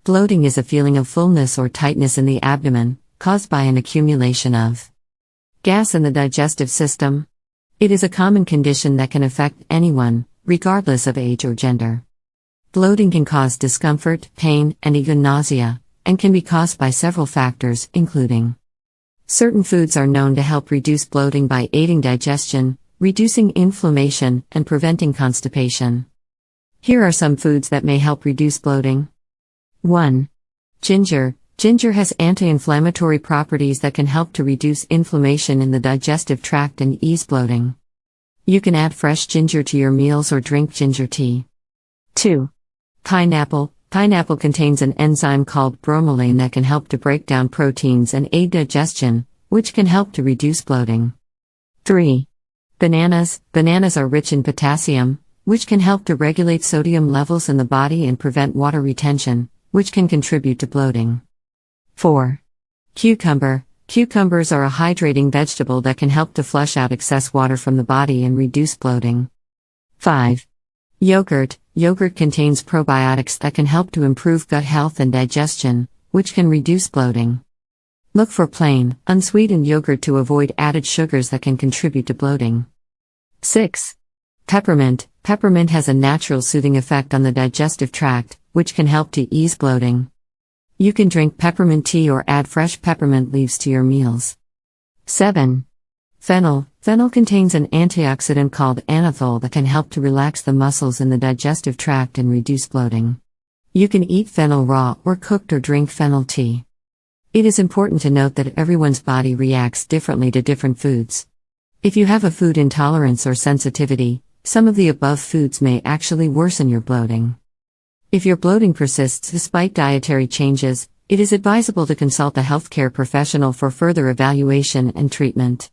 Bloating is a feeling of fullness or tightness in the abdomen, caused by an accumulation of gas in the digestive system. It is a common condition that can affect anyone, regardless of age or gender. Bloating can cause discomfort, pain, and even nausea, and can be caused by several factors, including certain foods are known to help reduce bloating by aiding digestion, reducing inflammation, and preventing constipation. Here are some foods that may help reduce bloating. 1. Ginger. Ginger has anti-inflammatory properties that can help to reduce inflammation in the digestive tract and ease bloating. You can add fresh ginger to your meals or drink ginger tea. 2. Pineapple. Pineapple contains an enzyme called bromelain that can help to break down proteins and aid digestion, which can help to reduce bloating. 3. Bananas. Bananas are rich in potassium, which can help to regulate sodium levels in the body and prevent water retention, which can contribute to bloating. 4. Cucumber. Cucumbers are a hydrating vegetable that can help to flush out excess water from the body and reduce bloating. 5. Yogurt. Yogurt contains probiotics that can help to improve gut health and digestion, which can reduce bloating. Look for plain, unsweetened yogurt to avoid added sugars that can contribute to bloating. 6. Peppermint. Peppermint has a natural soothing effect on the digestive tract, which can help to ease bloating. You can drink peppermint tea or add fresh peppermint leaves to your meals. 7. Fennel. Fennel contains an antioxidant called anethol that can help to relax the muscles in the digestive tract and reduce bloating. You can eat fennel raw or cooked or drink fennel tea. It is important to note that everyone's body reacts differently to different foods. If you have a food intolerance or sensitivity, some of the above foods may actually worsen your bloating. If your bloating persists despite dietary changes, it is advisable to consult a healthcare professional for further evaluation and treatment.